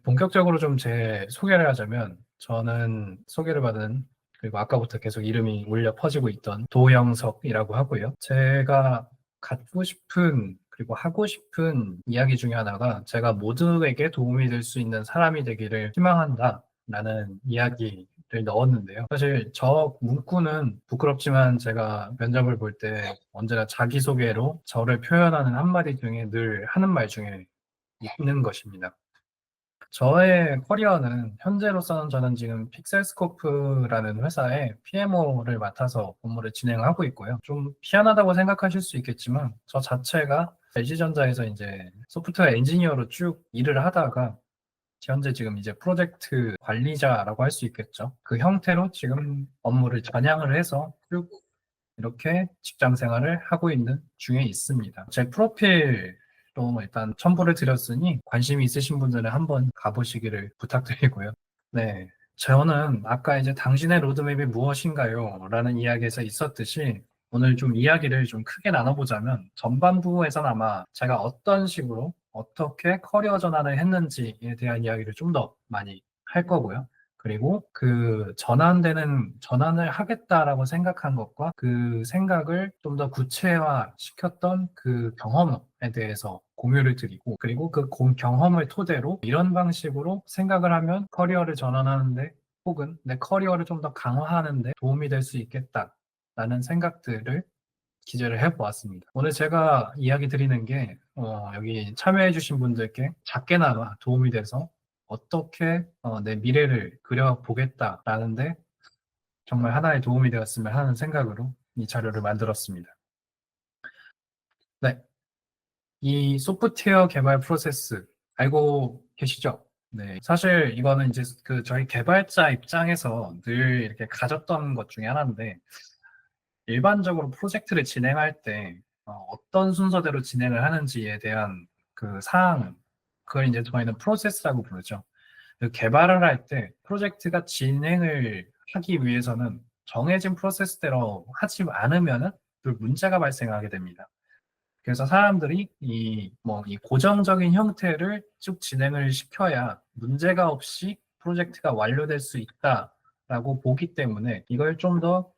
본격적으로 좀 제 소개를 하자면 저는 소개를 받은 그리고 아까부터 계속 이름이 울려 퍼지고 있던 도영석이라고 하고요. 제가 갖고 싶은 그리고 하고 싶은 이야기 중에 하나가 제가 모두에게 도움이 될 수 있는 사람이 되기를 희망한다라는 이야기를 넣었는데요. 사실 저 문구는 부끄럽지만 제가 면접을 볼 때 언제나 자기소개로 저를 표현하는 한마디 중에 늘 하는 말 중에 있는 것입니다. 저의 커리어는 현재로서는 저는 지금 픽셀스코프라는 회사에 PMO를 맡아서 업무를 진행하고 있고요. 좀 희한하다고 생각하실 수 있겠지만 저 자체가 LG전자에서 이제 소프트웨어 엔지니어로 쭉 일을 하다가 현재 지금 이제 프로젝트 관리자라고 할 수 있겠죠. 그 형태로 지금 업무를 전향을 해서 쭉 이렇게 직장 생활을 하고 있는 중에 있습니다. 제 프로필로 일단 첨부를 드렸으니 관심이 있으신 분들은 한번 가보시기를 부탁드리고요. 네. 저는 아까 이제 당신의 로드맵이 무엇인가요? 라는 이야기에서 있었듯이 오늘 좀 이야기를 좀 크게 나눠보자면 전반부에서는 아마 제가 어떤 식으로 어떻게 커리어 전환을 했는지에 대한 이야기를 좀 더 많이 할 거고요. 그리고 그 전환을 하겠다라고 생각한 것과 그 생각을 좀 더 구체화 시켰던 그 경험에 대해서 공유를 드리고, 그리고 그 경험을 토대로 이런 방식으로 생각을 하면 커리어를 전환하는데 혹은 내 커리어를 좀 더 강화하는데 도움이 될 수 있겠다라는 생각들을 기재를 해보았습니다. 오늘 제가 이야기 드리는 게 여기 참여해주신 분들께 작게나마 도움이 돼서 어떻게 내 미래를 그려보겠다라는데 정말 하나의 도움이 되었으면 하는 생각으로 이 자료를 만들었습니다. 네, 이 소프트웨어 개발 프로세스 알고 계시죠? 네, 사실 이거는 이제 그 저희 개발자 입장에서 늘 이렇게 가졌던 것 중에 하나인데 일반적으로 프로젝트를 진행할 때 떤 순서대로 진행을 하는지에 대한 그 사항, 그걸 이제 저희는 프로세스라고 부르죠. 그 개발을 할 때 프로젝트가 진행을 하기 위해서는 정해진 프로세스대로 하지 않으면은 또 문제가 발생하게 됩니다. 그래서 사람들이 이 고정적인 형태를 쭉 진행을 시켜야 문제가 없이 프로젝트가 완료될 수 있다라고 보기 때문에 이걸 좀 더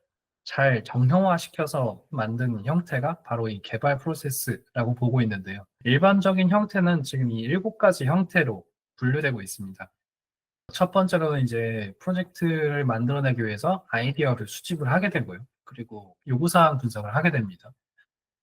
잘 정형화시켜서 만든 형태가 바로 이 개발 프로세스라고 보고 있는데요. 일반적인 형태는 지금 이 7가지 형태로 분류되고 있습니다. 첫 번째로는 이제 프로젝트를 만들어내기 위해서 아이디어를 수집을 하게 되고요. 그리고 요구사항 분석을 하게 됩니다.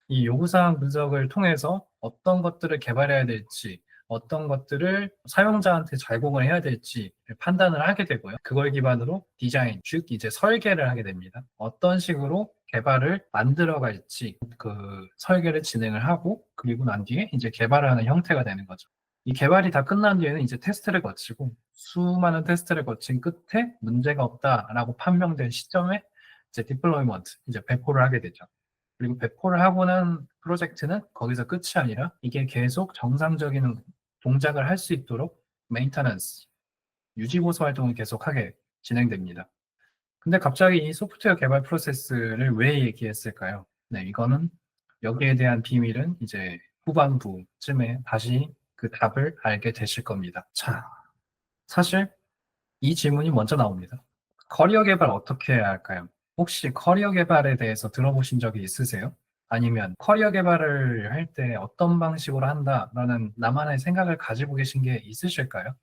이 요구사항 분석을 통해서 어떤 것들을 개발해야 될지, 어떤 것들을 사용자한테 제공을 해야 될지 판단을 하게 되고요. 그걸 기반으로 디자인, 즉 이제 설계를 하게 됩니다. 어떤 식으로 개발을 만들어 갈지 그 설계를 진행을 하고 그리고 난 뒤에 이제 개발을 하는 형태가 되는 거죠. 이 개발이 다 끝난 뒤에는 이제 테스트를 거치고 수많은 테스트를 거친 끝에 문제가 없다라고 판명된 시점에 이제 디플로이먼트, 이제 배포를 하게 되죠. 그리고 배포를 하고 난 프로젝트는 거기서 끝이 아니라 이게 계속 정상적인 동작을 할 수 있도록 메인터넌스, 유지보수 활동을 계속하게 진행됩니다. 근데 갑자기 이 소프트웨어 개발 프로세스를 왜 얘기했을까요? 네, 이거는 여기에 대한 비밀은 이제 후반부쯤에 다시 그 답을 알게 되실 겁니다. 자, 사실 이 질문이 먼저 나옵니다. 커리어 개발 어떻게 해야 할까요? 혹시 커리어 개발에 대해서 들어보신 적이 있으세요? 아니면 커리어 개발을 할 때 어떤 방식으로 한다라는 나만의 생각을 가지고 계신 게 있으실까요?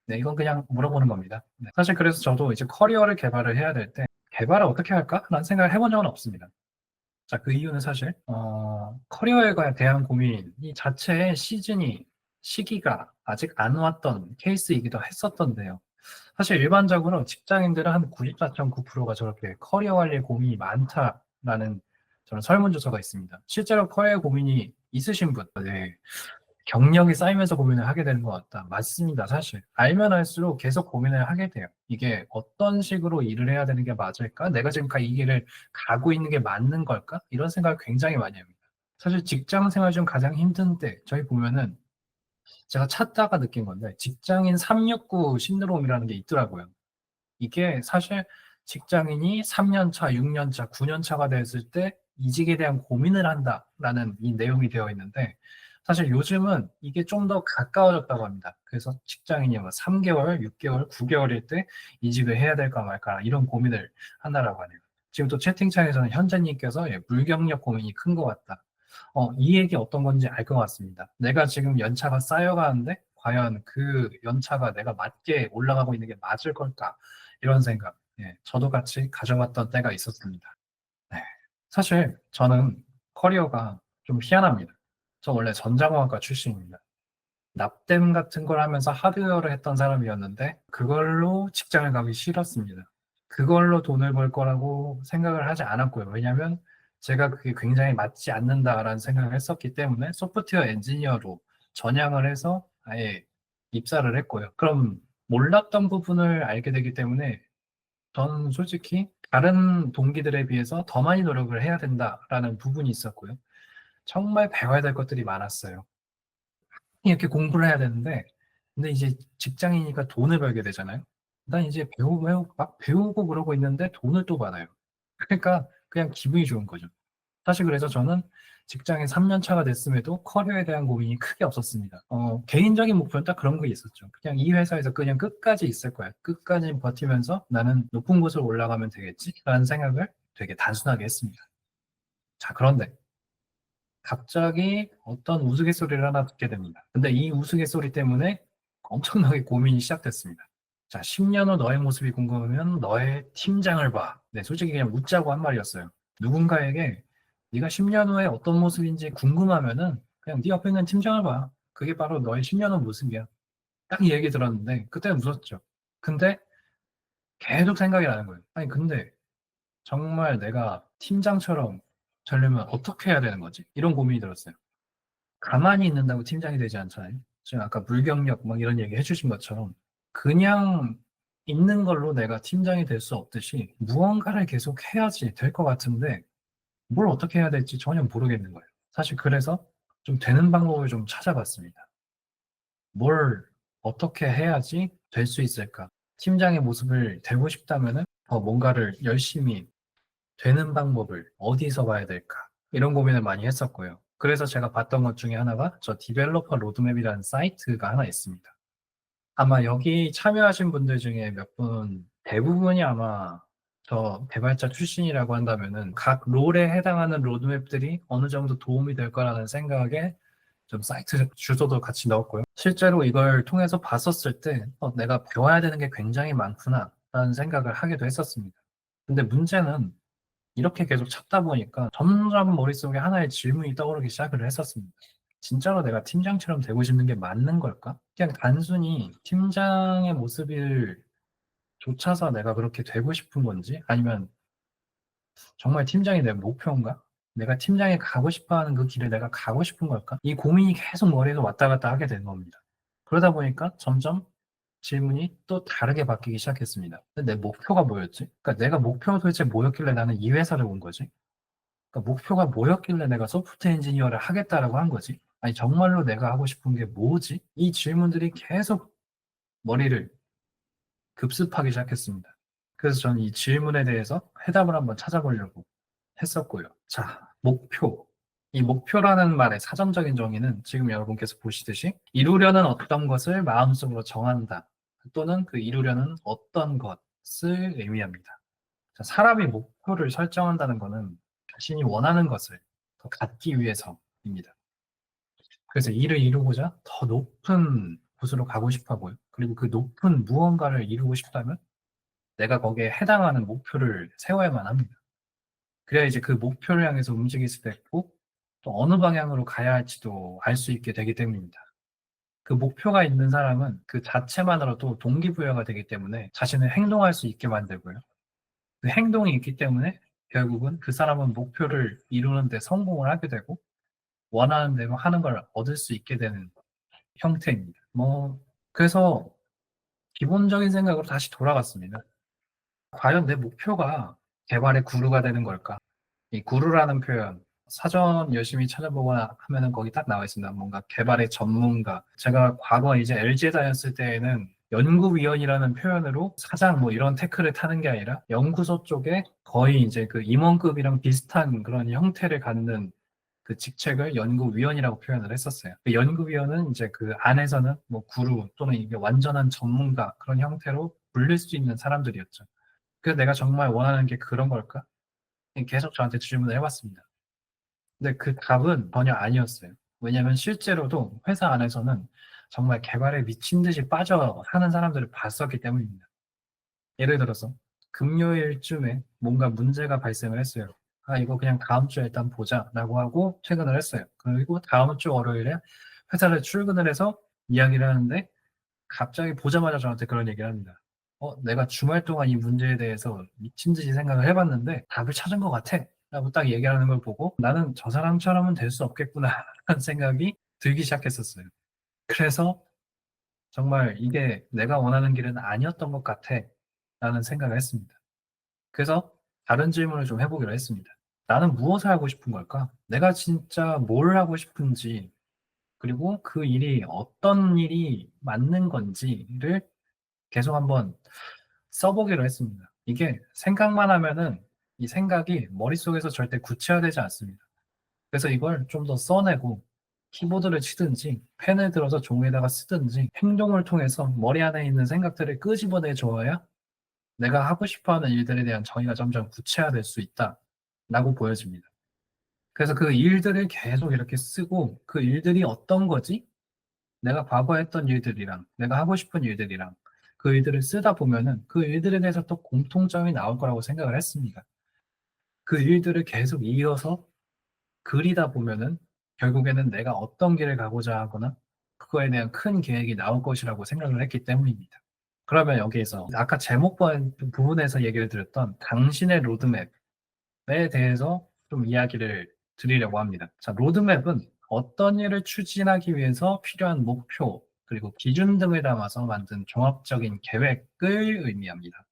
네, 이건 그냥 물어보는 겁니다. 네, 사실 그래서 저도 이제 커리어를 개발을 해야 될 때 개발을 어떻게 할까? 라는 생각을 해본 적은 없습니다. 자, 그 이유는 사실 커리어에 대한 고민이 자체의 시기가 아직 안 왔던 케이스이기도 했었던데요. 사실 일반적으로 직장인들은 한 94.9%가 저렇게 커리어 관리에 고민이 많다라는 저는 설문조사가 있습니다. 실제로 커리어 고민이 있으신 분, 네, 경력이 쌓이면서 고민을 하게 되는 것 같다. 맞습니다, 사실. 알면 할수록 계속 고민을 하게 돼요. 이게 어떤 식으로 일을 해야 되는 게 맞을까? 내가 지금 이 길을 가고 있는 게 맞는 걸까? 이런 생각을 굉장히 많이 합니다. 사실 직장 생활 중 가장 힘든 때, 저희 보면은 제가 찾다가 느낀 건데, 직장인 369 신드롬이라는 게 있더라고요. 이게 사실 직장인이 3년 차, 6년 차, 9년 차가 됐을 때 이직에 대한 고민을 한다라는 이 내용이 되어 있는데 사실 요즘은 이게 좀 더 가까워졌다고 합니다. 그래서 직장인이 뭐 3개월, 6개월, 9개월일 때 이직을 해야 될까 말까 이런 고민을 한다라고 하네요. 지금 또 채팅창에서는 현재님께서 물경력 고민이 큰 것 같다. 이 얘기 어떤 건지 알 것 같습니다. 내가 지금 연차가 쌓여가는데 과연 그 연차가 내가 맞게 올라가고 있는 게 맞을 걸까? 이런 생각. 예, 저도 같이 가져봤던 때가 있었습니다. 네. 사실 저는 커리어가 좀 희한합니다. 저 원래 전자공학과 출신입니다. 납땜 같은 걸 하면서 하드웨어를 했던 사람이었는데 그걸로 직장을 가기 싫었습니다. 그걸로 돈을 벌 거라고 생각을 하지 않았고요. 왜냐하면 제가 그게 굉장히 맞지 않는다라는 생각을 했었기 때문에 소프트웨어 엔지니어로 전향을 해서 아예 입사를 했고요. 그럼 몰랐던 부분을 알게 되기 때문에 저는 솔직히 다른 동기들에 비해서 더 많이 노력을 해야 된다라는 부분이 있었고요. 정말 배워야 될 것들이 많았어요. 이렇게 공부를 해야 되는데, 근데 이제 직장이니까 돈을 벌게 되잖아요. 난 이제 막 배우고 그러고 있는데 돈을 또 받아요. 그러니까 그냥 기분이 좋은 거죠. 사실 그래서 저는 직장에 3년 차가 됐음에도 커리어에 대한 고민이 크게 없었습니다. 개인적인 목표는 딱 그런 게 있었죠. 그냥 이 회사에서 그냥 끝까지 있을 거야. 끝까지 버티면서 나는 높은 곳을 올라가면 되겠지? 라는 생각을 되게 단순하게 했습니다. 자, 그런데 갑자기 어떤 우스갯소리를 하나 듣게 됩니다. 근데 이 우스갯소리 때문에 엄청나게 고민이 시작됐습니다. 자, 10년 후 너의 모습이 궁금하면 너의 팀장을 봐. 네, 솔직히 그냥 웃자고 한 말이었어요. 누군가에게 네가 10년 후에 어떤 모습인지 궁금하면은 그냥 네 옆에 있는 팀장을 봐. 그게 바로 너의 10년 후 모습이야. 딱 이 얘기 들었는데 그때는 웃었죠. 근데 계속 생각이 나는 거예요. 아니 근데 정말 내가 팀장처럼 되려면 어떻게 해야 되는 거지? 이런 고민이 들었어요. 가만히 있는다고 팀장이 되지 않잖아요. 지금 아까 물경력 막 이런 얘기 해주신 것처럼 그냥 있는 걸로 내가 팀장이 될 수 없듯이 무언가를 계속 해야지 될 것 같은데 뭘 어떻게 해야 될지 전혀 모르겠는 거예요. 사실 그래서 좀 되는 방법을 좀 찾아봤습니다. 뭘 어떻게 해야지 될 수 있을까? 팀장의 모습을 되고 싶다면은 더 뭔가를 열심히 되는 방법을 어디서 봐야 될까? 이런 고민을 많이 했었고요. 그래서 제가 봤던 것 중에 하나가 저 디벨로퍼 로드맵이라는 사이트가 하나 있습니다. 아마 여기 참여하신 분들 중에 몇 분, 대부분이 아마 저 개발자 출신이라고 한다면은 각 롤에 해당하는 로드맵들이 어느 정도 도움이 될 거라는 생각에 좀 사이트 주소도 같이 넣었고요. 실제로 이걸 통해서 봤었을 때 내가 배워야 되는 게 굉장히 많구나 라는 생각을 하기도 했었습니다. 근데 문제는 이렇게 계속 찾다 보니까 점점 머릿속에 하나의 질문이 떠오르기 시작을 했었습니다. 진짜로 내가 팀장처럼 되고 싶은 게 맞는 걸까? 그냥 단순히 팀장의 모습을 좇아서 내가 그렇게 되고 싶은 건지 아니면 정말 팀장이 내 목표인가? 내가 팀장에 가고 싶어 하는 그 길을 내가 가고 싶은 걸까? 이 고민이 계속 머리에서 왔다 갔다 하게 되는 겁니다. 그러다 보니까 점점 질문이 또 다르게 바뀌기 시작했습니다. 근데 내 목표가 뭐였지? 그러니까 내가 목표가 도대체 뭐였길래 나는 이 회사를 온 거지? 그러니까 목표가 뭐였길래 내가 소프트 엔지니어를 하겠다라고 한 거지? 아니, 정말로 내가 하고 싶은 게 뭐지? 이 질문들이 계속 머리를 급습하기 시작했습니다. 그래서 저는 이 질문에 대해서 해답을 한번 찾아보려고 했었고요. 자, 목표. 이 목표라는 말의 사전적인 정의는 지금 여러분께서 보시듯이 이루려는 어떤 것을 마음속으로 정한다. 또는 그 이루려는 어떤 것을 의미합니다. 자, 사람이 목표를 설정한다는 것은 자신이 원하는 것을 더 갖기 위해서입니다. 그래서 이를 이루고자 더 높은 곳으로 가고 싶어 하고요. 그리고 그 높은 무언가를 이루고 싶다면 내가 거기에 해당하는 목표를 세워야만 합니다. 그래야 이제 그 목표를 향해서 움직일 수도 있고 또 어느 방향으로 가야 할지도 알 수 있게 되기 때문입니다. 그 목표가 있는 사람은 그 자체만으로도 동기부여가 되기 때문에 자신을 행동할 수 있게 만들고요. 그 행동이 있기 때문에 결국은 그 사람은 목표를 이루는 데 성공을 하게 되고 원하는 대로 하는 걸 얻을 수 있게 되는 형태입니다. 그래서 기본적인 생각으로 다시 돌아갔습니다. 과연 내 목표가 개발의 구루가 되는 걸까? 이 구루라는 표현, 사전 열심히 찾아보거나 하면은 거기 딱 나와 있습니다. 뭔가 개발의 전문가. 제가 과거 이제 LG에 다녔을 때에는 연구위원이라는 표현으로 사장 뭐 이런 태클을 타는 게 아니라 연구소 쪽에 거의 이제 그 임원급이랑 비슷한 그런 형태를 갖는 그 직책을 연구위원이라고 표현을 했었어요. 그 연구위원은 이제 그 안에서는 뭐 구루 또는 이게 완전한 전문가 그런 형태로 불릴 수 있는 사람들이었죠. 그래서 내가 정말 원하는 게 그런 걸까? 계속 저한테 질문을 해봤습니다. 근데 그 답은 전혀 아니었어요. 왜냐하면 실제로도 회사 안에서는 정말 개발에 미친 듯이 빠져 하는 사람들을 봤었기 때문입니다. 예를 들어서 금요일쯤에 뭔가 문제가 발생을 했어요. 아, 이거 그냥 다음 주에 일단 보자 라고 하고 퇴근을 했어요. 그리고 다음 주 월요일에 회사를 출근을 해서 이야기를 하는데 갑자기 보자마자 저한테 그런 얘기를 합니다. 내가 주말 동안 이 문제에 대해서 미친 듯이 생각을 해봤는데 답을 찾은 것 같아. 라고 딱 얘기하는 걸 보고 나는 저 사람처럼은 될 수 없겠구나 하는 생각이 들기 시작했었어요. 그래서 정말 이게 내가 원하는 길은 아니었던 것 같아 라는 생각을 했습니다. 그래서 다른 질문을 좀 해보기로 했습니다. 나는 무엇을 하고 싶은 걸까? 내가 진짜 뭘 하고 싶은지, 그리고 그 일이 어떤 일이 맞는 건지를 계속 한번 써보기로 했습니다. 이게 생각만 하면은 이 생각이 머릿속에서 절대 구체화되지 않습니다. 그래서 이걸 좀 더 써내고 키보드를 치든지 펜을 들어서 종이에다가 쓰든지 행동을 통해서 머리 안에 있는 생각들을 끄집어내 줘야 내가 하고 싶어 하는 일들에 대한 정의가 점점 구체화될 수 있다라고 보여집니다. 그래서 그 일들을 계속 이렇게 쓰고 그 일들이 어떤 거지? 내가 과거에 했던 일들이랑 내가 하고 싶은 일들이랑 그 일들을 쓰다 보면은 그 일들에 대해서 또 공통점이 나올 거라고 생각을 했습니다. 그 일들을 계속 이어서 그리다 보면은 결국에는 내가 어떤 길을 가고자 하거나 그거에 대한 큰 계획이 나올 것이라고 생각을 했기 때문입니다. 그러면 여기에서 아까 제목 부분에서 얘기를 드렸던 당신의 로드맵에 대해서 좀 이야기를 드리려고 합니다. 자, 로드맵은 어떤 일을 추진하기 위해서 필요한 목표, 그리고 기준 등을 담아서 만든 종합적인 계획을 의미합니다.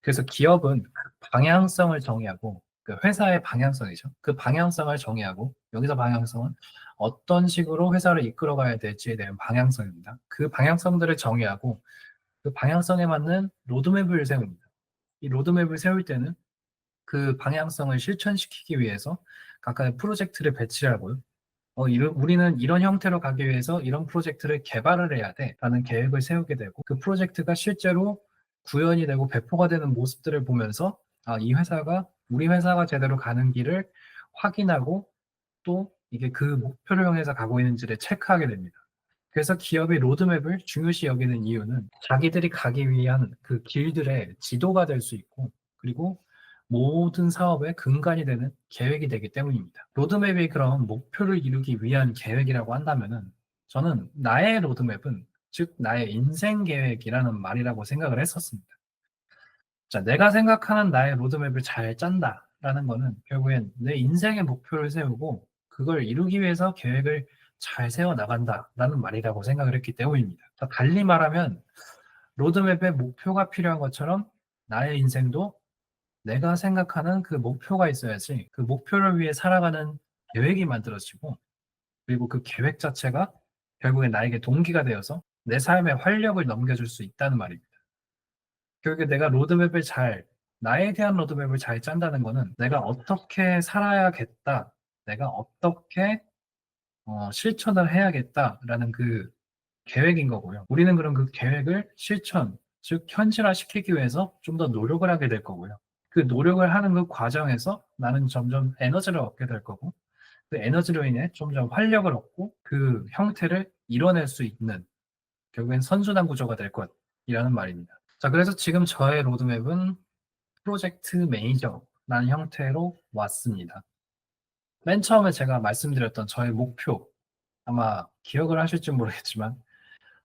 그래서 기업은 그 방향성을 정의하고, 그 회사의 방향성이죠. 그 방향성을 정의하고, 여기서 방향성은 어떤 식으로 회사를 이끌어가야 될지에 대한 방향성입니다. 그 방향성들을 정의하고, 그 방향성에 맞는 로드맵을 세웁니다. 이 로드맵을 세울 때는 그 방향성을 실천시키기 위해서 각각의 프로젝트를 배치하고요. 우리는 이런 형태로 가기 위해서 이런 프로젝트를 개발을 해야 돼 라는 계획을 세우게 되고 그 프로젝트가 실제로 구현이 되고 배포가 되는 모습들을 보면서 이 회사가 우리 회사가 제대로 가는 길을 확인하고 또 이게 그 목표를 향해서 가고 있는지를 체크하게 됩니다. 그래서 기업이 로드맵을 중요시 여기는 이유는 자기들이 가기 위한 그 길들의 지도가 될 수 있고 그리고 모든 사업의 근간이 되는 계획이 되기 때문입니다. 로드맵이 그럼 목표를 이루기 위한 계획이라고 한다면은 저는 나의 로드맵은 즉 나의 인생 계획이라는 말이라고 생각을 했었습니다. 자, 내가 생각하는 나의 로드맵을 잘 짠다라는 거는 결국엔 내 인생의 목표를 세우고 그걸 이루기 위해서 계획을 잘 세워 나간다라는 말이라고 생각을 했기 때문입니다. 자, 달리 말하면 로드맵에 목표가 필요한 것처럼 나의 인생도 내가 생각하는 그 목표가 있어야지 그 목표를 위해 살아가는 계획이 만들어지고 그리고 그 계획 자체가 결국에 나에게 동기가 되어서 내 삶에 활력을 넘겨줄 수 있다는 말입니다. 결국에 내가 나에 대한 로드맵을 잘 짠다는 거는 내가 어떻게 살아야겠다, 내가 어떻게 실천을 해야겠다라는 그 계획인 거고요. 우리는 그럼 그 계획을 즉 현실화시키기 위해서 좀 더 노력을 하게 될 거고요. 그 노력을 하는 그 과정에서 나는 점점 에너지를 얻게 될 거고, 그 에너지로 인해 점점 활력을 얻고 그 형태를 이뤄낼 수 있는 결국엔 선순환 구조가 될 것이라는 말입니다. 자, 그래서 지금 저의 로드맵은 프로젝트 매니저라는 형태로 왔습니다. 맨 처음에 제가 말씀드렸던 저의 목표, 아마 기억을 하실지 모르겠지만,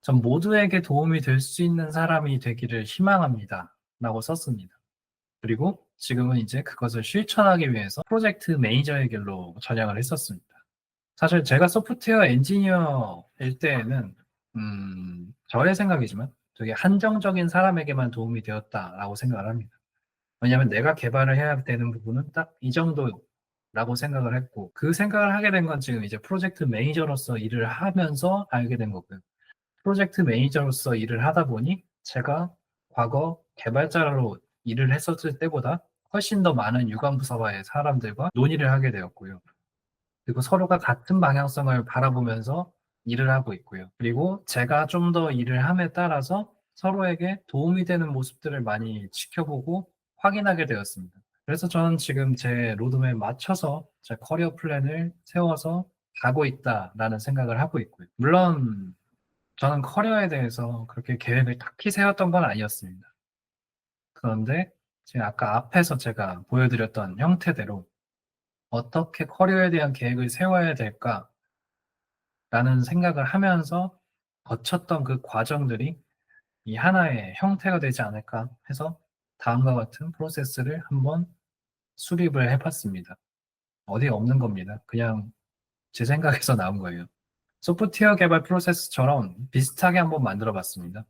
전 모두에게 도움이 될 수 있는 사람이 되기를 희망합니다. 라고 썼습니다. 그리고 지금은 이제 그것을 실천하기 위해서 프로젝트 매니저의 길로 전향을 했었습니다. 사실 제가 소프트웨어 엔지니어일 때에는, 저의 생각이지만 되게 한정적인 사람에게만 도움이 되었다라고 생각을 합니다. 왜냐하면 내가 개발을 해야 되는 부분은 딱 이 정도라고 생각을 했고 그 생각을 하게 된 건 지금 이제 프로젝트 매니저로서 일을 하면서 알게 된 거고요. 프로젝트 매니저로서 일을 하다 보니 제가 과거 개발자로 일을 했었을 때보다 훨씬 더 많은 유관부서와의 사람들과 논의를 하게 되었고요. 그리고 서로가 같은 방향성을 바라보면서 일을 하고 있고요. 그리고 제가 좀 더 일을 함에 따라서 서로에게 도움이 되는 모습들을 많이 지켜보고 확인하게 되었습니다. 그래서 저는 지금 제 로드맵에 맞춰서 제 커리어 플랜을 세워서 가고 있다라는 생각을 하고 있고요. 물론 저는 커리어에 대해서 그렇게 계획을 딱히 세웠던 건 아니었습니다. 그런데 지금 아까 앞에서 제가 보여드렸던 형태대로 어떻게 커리어에 대한 계획을 세워야 될까라는 생각을 하면서 거쳤던 그 과정들이 이 하나의 형태가 되지 않을까 해서 다음과 같은 프로세스를 한번 수립을 해봤습니다. 어디에 없는 겁니다. 그냥 제 생각에서 나온 거예요. 소프트웨어 개발 프로세스처럼 비슷하게 한번 만들어 봤습니다.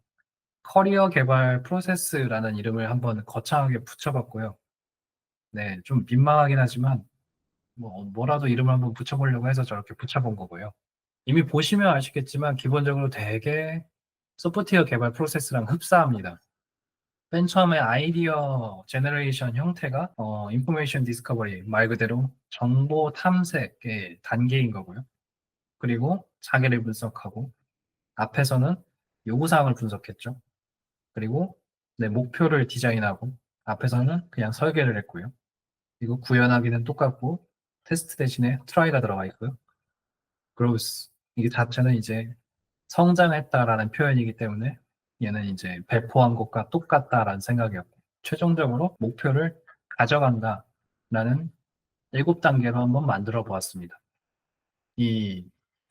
커리어 개발 프로세스라는 이름을 한번 거창하게 붙여봤고요. 네, 좀 민망하긴 하지만 뭐라도 이름을 한번 붙여보려고 해서 저렇게 붙여본 거고요. 이미 보시면 아시겠지만 기본적으로 되게 소프트웨어 개발 프로세스랑 흡사합니다. 맨 처음에 아이디어 제너레이션 형태가 인포메이션 디스커버리 말 그대로 정보 탐색의 단계인 거고요. 그리고 자기를 분석하고 앞에서는 요구사항을 분석했죠. 그리고 내 목표를 디자인하고 앞에서는 그냥 설계를 했고요. 그리고 구현하기는 똑같고 테스트 대신에 트라이가 들어가 있고요. growth 이게 자체는 이제 성장했다라는 표현이기 때문에 얘는 이제 배포한 것과 똑같다라는 생각이었고 최종적으로 목표를 가져간다라는 7단계로 한번 만들어 보았습니다. 이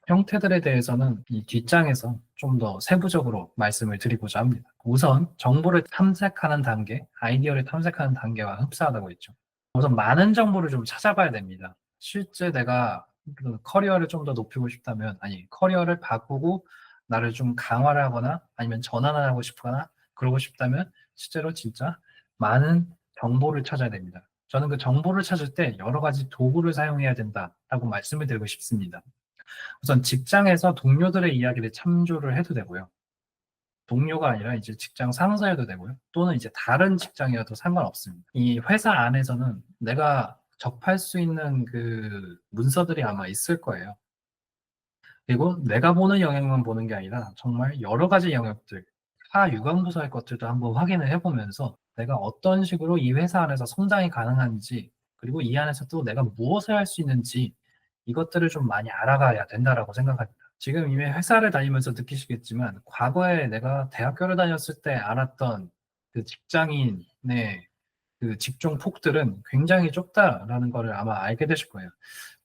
형태들에 대해서는 이 뒷장에서 좀 더 세부적으로 말씀을 드리고자 합니다. 우선 정보를 탐색하는 단계, 아이디어를 탐색하는 단계와 흡사하다고 했죠. 우선 많은 정보를 좀 찾아봐야 됩니다. 실제 내가 그 커리어를 좀 더 높이고 싶다면, 아니, 커리어를 바꾸고 나를 좀 강화를 하거나 아니면 전환을 하고 싶거나 그러고 싶다면 실제로 진짜 많은 정보를 찾아야 됩니다. 저는 그 정보를 찾을 때 여러 가지 도구를 사용해야 된다라고 말씀을 드리고 싶습니다. 우선 직장에서 동료들의 이야기를 참조를 해도 되고요. 동료가 아니라 이제 직장 상사여도 되고요. 또는 이제 다른 직장이어도 상관없습니다. 이 회사 안에서는 내가 접할 수 있는 그 문서들이 아마 있을 거예요. 그리고 내가 보는 영역만 보는 게 아니라 정말 여러 가지 영역들, 타 유관부서의 것들도 한번 확인을 해보면서 내가 어떤 식으로 이 회사 안에서 성장이 가능한지, 그리고 이 안에서 또 내가 무엇을 할 수 있는지 이것들을 좀 많이 알아가야 된다라고 생각합니다. 지금 이미 회사를 다니면서 느끼시겠지만 과거에 내가 대학교를 다녔을 때 알았던 그 직장인의 그 직종 폭들은 굉장히 좁다라는 거를 아마 알게 되실 거예요.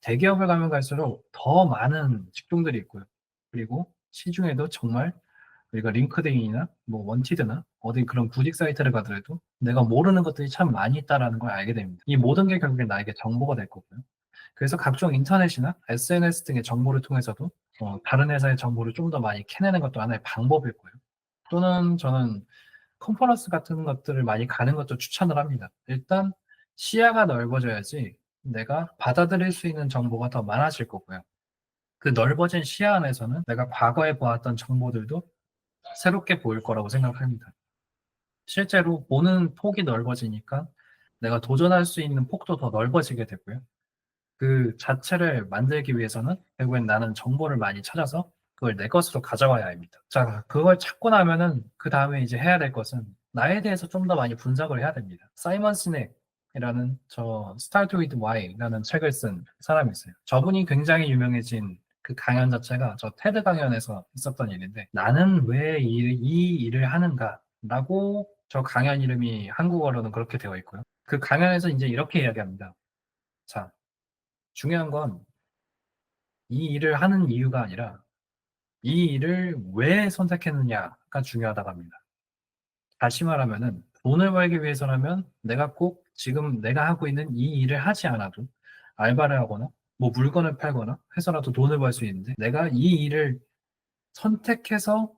대기업을 가면 갈수록 더 많은 직종들이 있고요. 그리고 시중에도 정말 우리가 링크드인이나 뭐 원티드나 어디 그런 구직 사이트를 가더라도 내가 모르는 것들이 참 많이 있다라는 걸 알게 됩니다. 이 모든 게 결국에 나에게 정보가 될 거고요. 그래서 각종 인터넷이나 SNS 등의 정보를 통해서도 다른 회사의 정보를 좀 더 많이 캐내는 것도 하나의 방법일 거예요. 또는 저는 컨퍼런스 같은 것들을 많이 가는 것도 추천을 합니다. 일단 시야가 넓어져야지 내가 받아들일 수 있는 정보가 더 많아질 거고요. 그 넓어진 시야 안에서는 내가 과거에 보았던 정보들도 새롭게 보일 거라고 생각합니다. 실제로 보는 폭이 넓어지니까 내가 도전할 수 있는 폭도 더 넓어지게 되고요. 그 자체를 만들기 위해서는 결국엔 나는 정보를 많이 찾아서 그걸 내 것으로 가져와야 합니다. 자, 그걸 찾고 나면은 그 다음에 이제 해야 될 것은 나에 대해서 좀 더 많이 분석을 해야 됩니다. 사이먼 시넥이라는 저 Start with Why라는 책을 쓴 사람이 있어요. 저분이 굉장히 유명해진 그 강연 자체가 저 테드 강연에서 있었던 일인데 나는 왜 이 일을 하는가 라고 저 강연 이름이 한국어로는 그렇게 되어 있고요. 그 강연에서 이제 이렇게 이야기합니다. 자, 중요한 건 이 일을 하는 이유가 아니라 이 일을 왜 선택했느냐가 중요하다고 합니다. 다시 말하면은 돈을 벌기 위해서라면 내가 꼭 지금 내가 하고 있는 이 일을 하지 않아도 알바를 하거나 뭐 물건을 팔거나 해서라도 돈을 벌 수 있는데 내가 이 일을 선택해서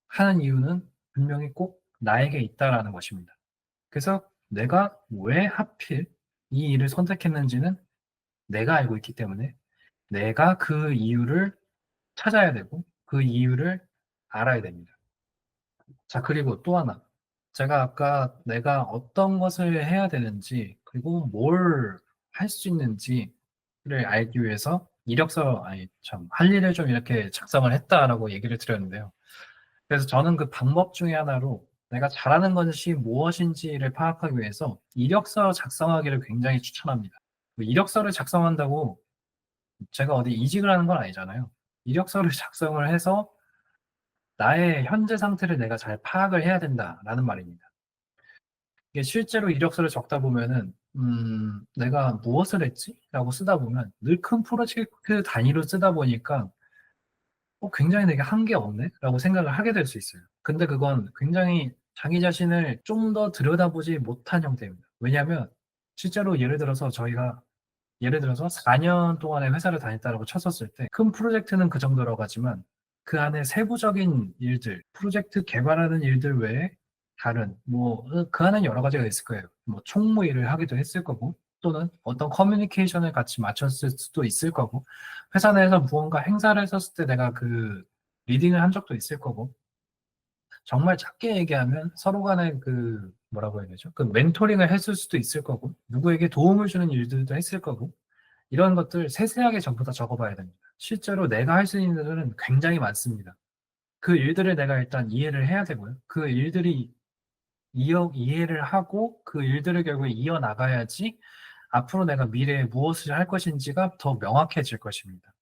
하는 이유는 분명히 꼭 나에게 있다라는 것입니다. 그래서 내가 왜 하필 이 일을 선택했는지는 내가 알고 있기 때문에 내가 그 이유를 찾아야 되고 그 이유를 알아야 됩니다. 자, 그리고 또 하나. 제가 아까 내가 어떤 것을 해야 되는지, 그리고 뭘 할 수 있는지를 알기 위해서 이력서, 아니, 참, 할 일을 좀 이렇게 작성을 했다라고 얘기를 드렸는데요. 그래서 저는 그 방법 중에 하나로 내가 잘하는 것이 무엇인지를 파악하기 위해서 이력서 작성하기를 굉장히 추천합니다. 그 이력서를 작성한다고 제가 어디 이직을 하는 건 아니잖아요. 이력서를 작성을 해서 나의 현재 상태를 내가 잘 파악을 해야 된다라는 말입니다. 이게 실제로 이력서를 적다 보면은 내가 무엇을 했지? 라고 쓰다 보면 늘 큰 프로젝트 단위로 쓰다 보니까 굉장히 되게 한계 없네? 라고 생각을 하게 될 수 있어요. 근데 그건 굉장히 자기 자신을 좀 더 들여다보지 못한 형태입니다. 왜냐하면 실제로 예를 들어서 4년 동안의 회사를 다녔다라고 쳤었을 때 큰 프로젝트는 그 정도라고 하지만 그 안에 세부적인 일들, 프로젝트 개발하는 일들 외에 다른 그 안에 여러 가지가 있을 거예요. 뭐 총무 일을 하기도 했을 거고 또는 어떤 커뮤니케이션을 같이 맞췄을 수도 있을 거고 회사 내에서 무언가 행사를 했었을 때 내가 그 리딩을 한 적도 있을 거고 정말 작게 얘기하면 서로 간에 그 뭐라고 해야 되죠? 그 멘토링을 했을 수도 있을 거고 누구에게 도움을 주는 일들도 했을 거고 이런 것들 세세하게 전부 다 적어봐야 됩니다. 실제로 내가 할 수 있는 일들은 굉장히 많습니다. 그 일들을 내가 일단 이해를 해야 되고요. 그 일들이 이해를 하고 그 일들을 결국에 이어나가야지 앞으로 내가 미래에 무엇을 할 것인지가 더 명확해질 것입니다.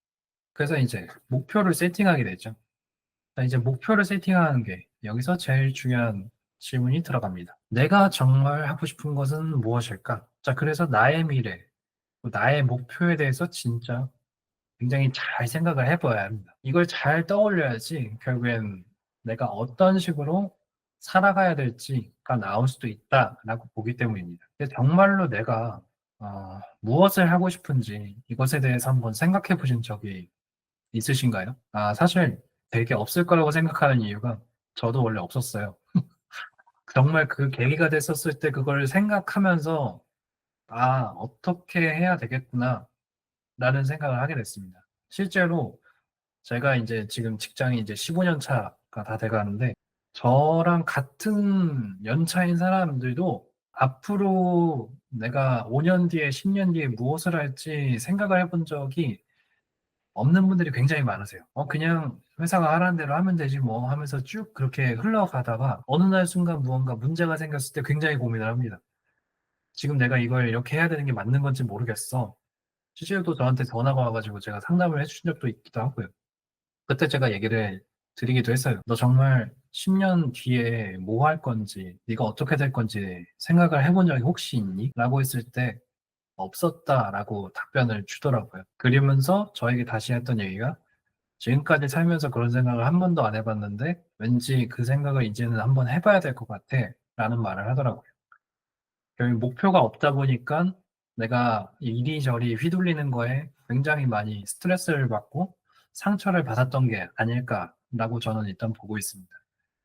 그래서 이제 목표를 세팅하게 되죠. 자, 이제 목표를 세팅하는 게 여기서 제일 중요한 질문이 들어갑니다. 내가 정말 하고 싶은 것은 무엇일까? 자, 그래서 나의 미래, 나의 목표에 대해서 진짜 굉장히 잘 생각을 해봐야 합니다. 이걸 잘 떠올려야지 결국엔 내가 어떤 식으로 살아가야 될지가 나올 수도 있다라고 보기 때문입니다. 근데 정말로 내가 무엇을 하고 싶은지 이것에 대해서 한번 생각해 보신 적이 있으신가요? 사실 되게 없을 거라고 생각하는 이유가 저도 원래 없었어요. 정말 그 계기가 됐었을 때 그걸 생각하면서 어떻게 해야 되겠구나 라는 생각을 하게 됐습니다. 실제로 제가 이제 지금 직장이 이제 15년 차가 다 돼가는데 저랑 같은 연차인 사람들도 앞으로 내가 5년 뒤에 10년 뒤에 무엇을 할지 생각을 해본 적이 없는 분들이 굉장히 많으세요. 그냥 회사가 하라는 대로 하면 되지 뭐 하면서 쭉 그렇게 흘러가다가 어느 날 순간 무언가 문제가 생겼을 때 굉장히 고민을 합니다. 지금 내가 이걸 이렇게 해야 되는 게 맞는 건지 모르겠어. 실제로 또 저한테 전화가 와가지고 제가 상담을 해주신 적도 있기도 하고요. 그때 제가 얘기를 드리기도 했어요. 너 정말 10년 뒤에 뭐 할 건지, 네가 어떻게 될 건지 생각을 해본 적이 혹시 있니? 라고 했을 때 없었다라고 답변을 주더라고요. 그러면서 저에게 다시 했던 얘기가 지금까지 살면서 그런 생각을 한 번도 안 해봤는데 왠지 그 생각을 이제는 한번 해봐야 될 것 같아 라는 말을 하더라고요. 결국 목표가 없다 보니까 내가 이리저리 휘둘리는 거에 굉장히 많이 스트레스를 받고 상처를 받았던 게 아닐까라고 저는 일단 보고 있습니다.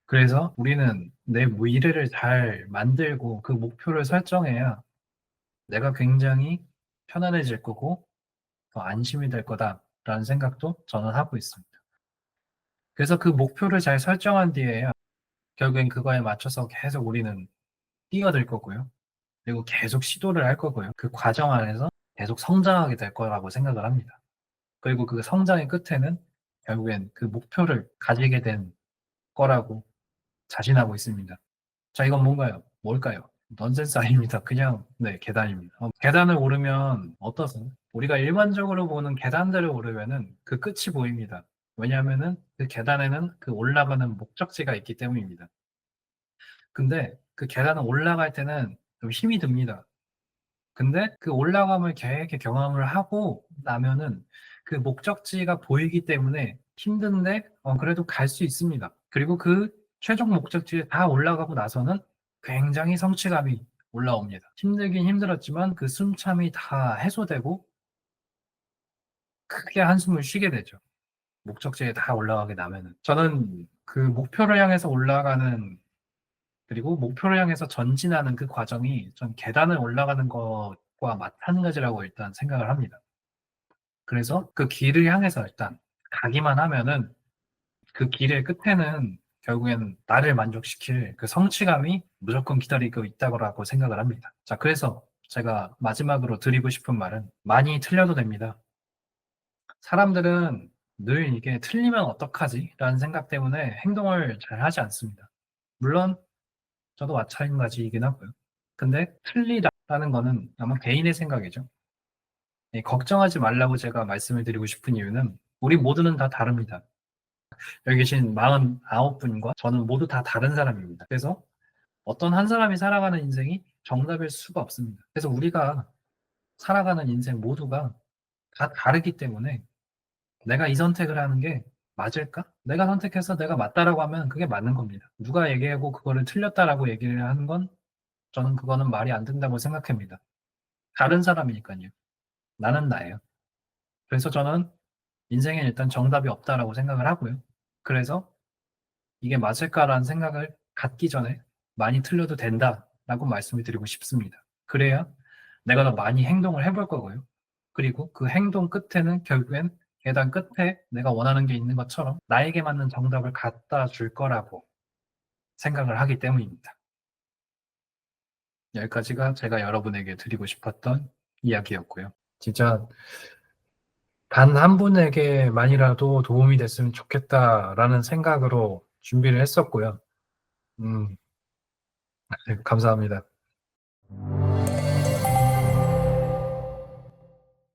그래서 우리는 내 미래를 잘 만들고 그 목표를 설정해야 내가 굉장히 편안해질 거고 더 안심이 될 거다라는 생각도 저는 하고 있습니다. 그래서 그 목표를 잘 설정한 뒤에야 결국엔 그거에 맞춰서 계속 우리는 뛰어들 거고요. 그리고 계속 시도를 할 거고요. 그 과정 안에서 계속 성장하게 될 거라고 생각을 합니다. 그리고 그 성장의 끝에는 결국엔 그 목표를 가지게 된 거라고 자신하고 있습니다. 자, 이건 뭔가요? 뭘까요? 넌센스 아닙니다. 그냥, 네, 계단입니다. 계단을 오르면 어떠세요? 우리가 일반적으로 보는 계단들을 오르면은 그 끝이 보입니다. 왜냐하면은 그 계단에는 그 올라가는 목적지가 있기 때문입니다. 근데 그 계단을 올라갈 때는 좀 힘이 듭니다. 근데 그 올라감을 계획 경험을 하고 나면은 그 목적지가 보이기 때문에 힘든데 그래도 갈 수 있습니다. 그리고 그 최종 목적지에 다 올라가고 나서는 굉장히 성취감이 올라옵니다. 힘들긴 힘들었지만 그 숨참이 다 해소되고 크게 한숨을 쉬게 되죠. 목적지에 다 올라가게 나면은. 저는 그 목표를 향해서 올라가는 그리고 목표를 향해서 전진하는 그 과정이 전 계단을 올라가는 것과 마찬가지라고 일단 생각을 합니다. 그래서 그 길을 향해서 일단 가기만 하면은 그 길의 끝에는 결국엔 나를 만족시킬 그 성취감이 무조건 기다리고 있다고 생각을 합니다. 자, 그래서 제가 마지막으로 드리고 싶은 말은 많이 틀려도 됩니다. 사람들은 늘 이게 틀리면 어떡하지? 라는 생각 때문에 행동을 잘 하지 않습니다. 물론 저도 마찬가지이긴 하고요. 근데 틀리다라는 거는 아마 개인의 생각이죠. 걱정하지 말라고 제가 말씀을 드리고 싶은 이유는 우리 모두는 다 다릅니다. 여기 계신 49분과 저는 모두 다 다른 사람입니다. 그래서 어떤 한 사람이 살아가는 인생이 정답일 수가 없습니다. 그래서 우리가 살아가는 인생 모두가 다 다르기 때문에 내가 이 선택을 하는 게 맞을까? 내가 선택해서 내가 맞다라고 하면 그게 맞는 겁니다. 누가 얘기하고 그거를 틀렸다라고 얘기를 하는 건 저는 그거는 말이 안 된다고 생각합니다. 다른 사람이니까요. 나는 나예요. 그래서 저는 인생에 일단 정답이 없다라고 생각을 하고요. 그래서 이게 맞을까라는 생각을 갖기 전에 많이 틀려도 된다라고 말씀을 드리고 싶습니다. 그래야 내가 더 많이 행동을 해볼 거고요. 그리고 그 행동 끝에는 결국엔 계단 끝에 내가 원하는 게 있는 것처럼 나에게 맞는 정답을 갖다 줄 거라고 생각을 하기 때문입니다. 여기까지가 제가 여러분에게 드리고 싶었던 이야기였고요. 진짜 단 한 분에게만이라도 도움이 됐으면 좋겠다라는 생각으로 준비를 했었고요. 네, 감사합니다.